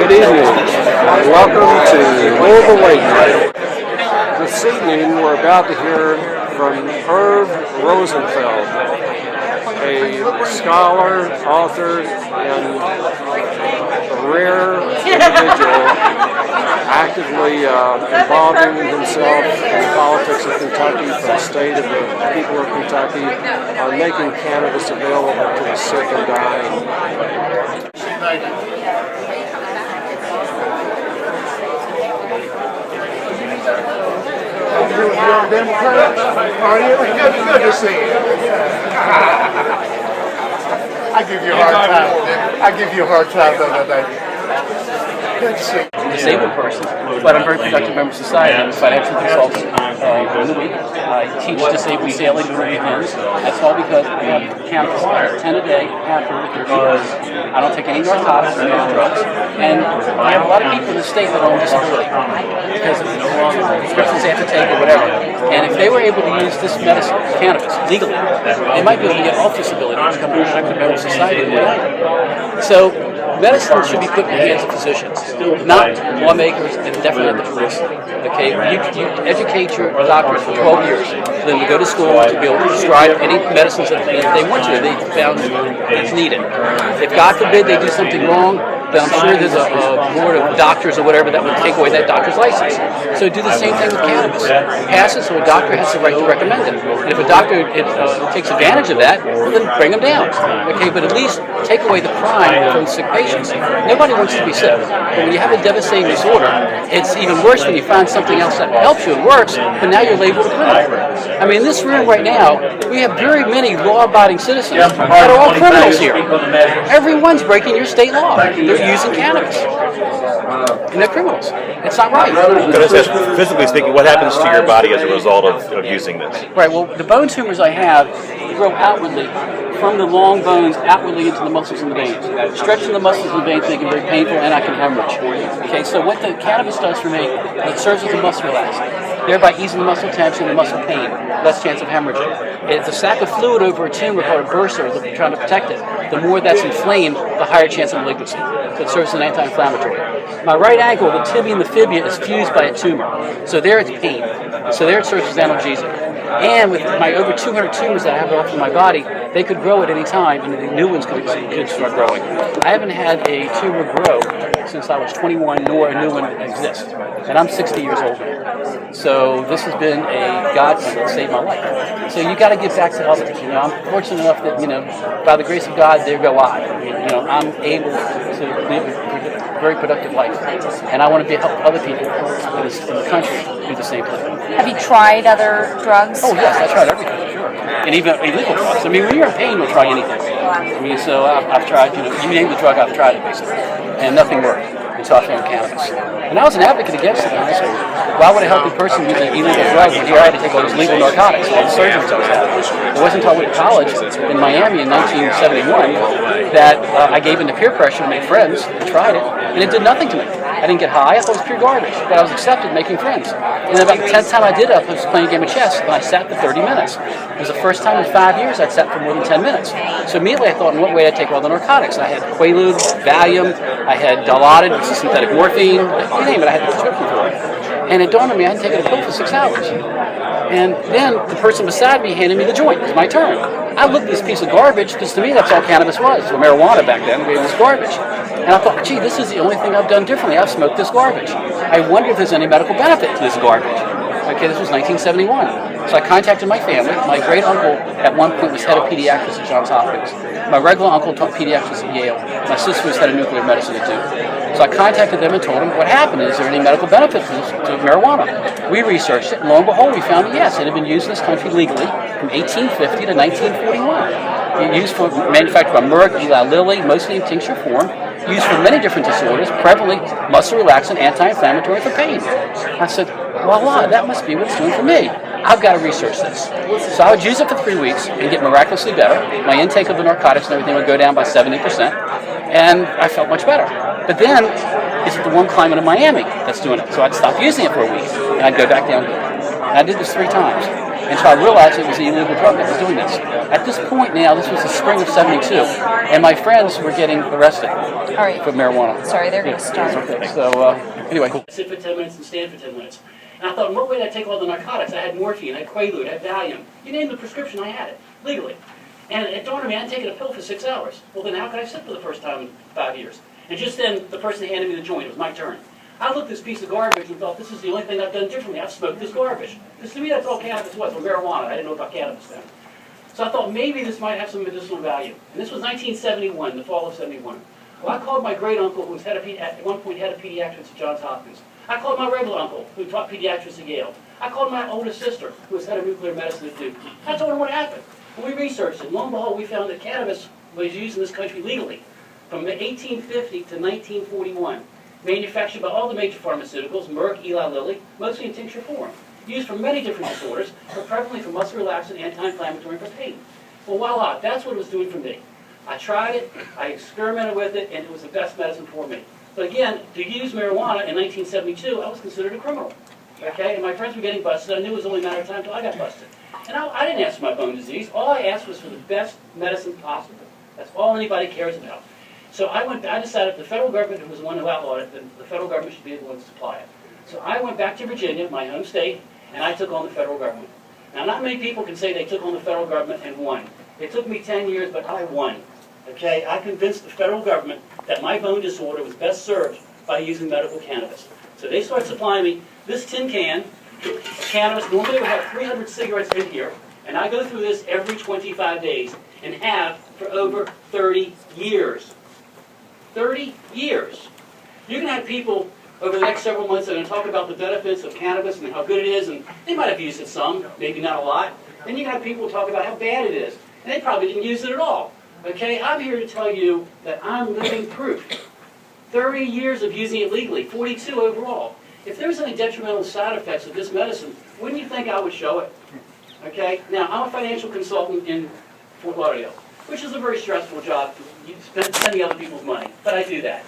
Good evening. Welcome to Louisville Late Night. This evening we're about to hear from Irvin Rosenfeld, a scholar, author, and a rare individual actively involving himself in the politics of Kentucky for the state of the people of Kentucky on making cannabis available to the sick and dying. You're a Democrat? Are you? Good to see you. I give you a hard time. I give you a hard time the other day. Good to see you. I'm a disabled person, but I'm a very productive member of society. I'm a financial consultant during the week. I teach disabled sailing during weekends. That's all because I have cannabis 10 a day, because I don't take any narcotics or any drugs. And I have a lot of people in the state that are on disability because of prescriptions they have to take or whatever. And if they were able to use this medicine, cannabis, legally, they might be able to get off disability and become a productive member of society. So medicine should be put in the hands of physicians, not lawmakers, and definitely not the police. Okay, you educate your doctors for 12 years for them to go to school to be able to prescribe any medicines that they want to, they found it's needed. If God forbid they do something wrong, then I'm sure there's a board of doctors or whatever that would take away that doctor's license. So do the same thing with cannabis. Pass it so a doctor has the right to recommend it. And if a doctor takes advantage of that, well, then bring them down. Okay, but at least take away the crime from sick patients. Nobody wants to be sick. But when you have a devastating disorder, it's even worse when you find something else that helps you and works, but now you're labeled a criminal. I mean, in this room right now, we have very many law-abiding citizens that are all criminals here. Everyone's breaking your state law. They're using cannabis. And they're criminals. It's not right. Physically speaking, what happens to your body as a result of using this? Right, well, the bone tumors I have grow outwardly from the long bones outwardly into the muscles and the veins. Stretching the muscles and the veins make it very painful, and I can hemorrhage. Okay, so what the cannabis does for me, it serves as a muscle relaxant, thereby easing the muscle tension and muscle pain, less chance of hemorrhaging. It's a sac of fluid over a tumor called a bursa that we're trying to protect it. The more that's inflamed, the higher chance of malignancy. So it serves as an anti-inflammatory. My right ankle, the tibia and the fibula, is fused by a tumor. So there it's pain. So there it serves as analgesic. And with my over 200 tumors that I have off in my body, they could grow at any time, and the new ones could start growing. I haven't had a tumor grow since I was 21, nor a new one exist. And I'm 60 years old now. So this has been a godsend that saved my life. So you got to give back to others. You know, I'm fortunate enough that, by the grace of God, there go I. I'm able to live a very productive life, and I want to help other people in the country do the same thing. Have you tried other drugs? Oh yes, I tried everything, sure. And even illegal drugs. I mean, when you're in pain, you'll try anything. I mean, so I've tried, you name the drug, I've tried it basically, and nothing worked until I found cannabis. And I was an advocate against it. I said, why would a healthy person use an illegal drug when here I had to take all these legal narcotics, all the surgeries I was having? It wasn't until I went to college in Miami in 1971 that I gave in to peer pressure to make friends and tried it, and it did nothing to me. I didn't get high, I thought it was pure garbage, but I was accepted making friends. And about the 10th time I did it, I was playing a game of chess, and I sat for 30 minutes. It was the first time in 5 years I'd sat for more than 10 minutes. So immediately I thought, in what way I'd take all the narcotics. I had Quaalude, Valium, I had Dilaudid, which is synthetic morphine, you name it, I had the prescription for it. And it dawned on me I hadn't taken a pill for 6 hours. And then the person beside me handed me the joint. It was my turn. I looked at this piece of garbage, because to me that's all cannabis was. So marijuana back then, it was garbage. And I thought, gee, this is the only thing I've done differently. I've smoked this garbage. I wonder if there's any medical benefit to this garbage. Okay, this was 1971. So I contacted my family. My great uncle at one point was head of pediatrics at Johns Hopkins. My regular uncle taught pediatrics at Yale. My sister was head of nuclear medicine at Duke. So I contacted them and told them what happened. Is there any medical benefit to marijuana? We researched it, and lo and behold, we found that yes, it had been used in this country legally from 1850 to 1941. Used for manufactured by Merck, Eli Lilly, mostly in tincture form. Used for many different disorders, prevalently muscle relaxant, anti-inflammatory for pain. I said, voila, that must be what it's doing for me. I've got to research this. So I would use it for 3 weeks and get miraculously better. My intake of the narcotics and everything would go down by 70%, and I felt much better. But then, it's the one climate in Miami that's doing it. So I'd stop using it for a week, and I'd go back down. And I did this 3 times. And so I realized it was the illegal drug that was doing this. At this point now, this was the spring of '72, and my friends were getting arrested All right. for marijuana. Sorry, they're going to start. Okay, so anyway. Sit for 10 minutes and stand for 10 minutes. And I thought, what way did I take all the narcotics? I had morphine, I had Quaalude, I had Valium. You name the prescription, I had it, legally. And it dawned on me, I hadn't taken a pill for 6 hours. Well, then how could I sit for the first time in 5 years? And just then, the person handed me the joint. It was my turn. I looked at this piece of garbage and thought, this is the only thing I've done differently. I've smoked this garbage. Because to me, that's all cannabis was, or marijuana. I didn't know about cannabis then. So I thought, maybe this might have some medicinal value. And this was 1971, the fall of '71. Well, I called my great uncle, who was at one point head of pediatrics at Johns Hopkins. I called my regular uncle, who taught pediatrics at Yale. I called my oldest sister, who was head of nuclear medicine at Duke. I told her what happened. And we researched it. Lo and behold, we found that cannabis was used in this country legally from 1850 to 1941. Manufactured by all the major pharmaceuticals, Merck, Eli Lilly, mostly in tincture form. Used for many different disorders, but prevalently for muscle relaxant, anti-inflammatory, and for pain. Well, voila, that's what it was doing for me. I tried it, I experimented with it, and it was the best medicine for me. But again, to use marijuana in 1972, I was considered a criminal. Okay, and my friends were getting busted. I knew it was only a matter of time until I got busted. And I didn't ask for my bone disease. All I asked was for the best medicine possible. That's all anybody cares about. So I decided the federal government was the one who outlawed it, then the federal government should be the one to supply it. So I went back to Virginia, my home state, and I took on the federal government. Now, not many people can say they took on the federal government and won. It took me 10 years, but I won. Okay, I convinced the federal government that my bone disorder was best served by using medical cannabis. So they started supplying me this tin can of cannabis. Normally we have 300 cigarettes in here, and I go through this every 25 days and have for over 30 years. 30 years. You can have people over the next several months that are going to talk about the benefits of cannabis and how good it is, and they might have used it some, maybe not a lot. Then you can have people talk about how bad it is, and they probably didn't use it at all. Okay, I'm here to tell you that I'm living proof. 30 years of using it legally, 42 overall. If there's any detrimental side effects of this medicine, wouldn't you think I would show it? Okay, now I'm a financial consultant in Fort Lauderdale, which is a very stressful job, spending other people's money, but I do that.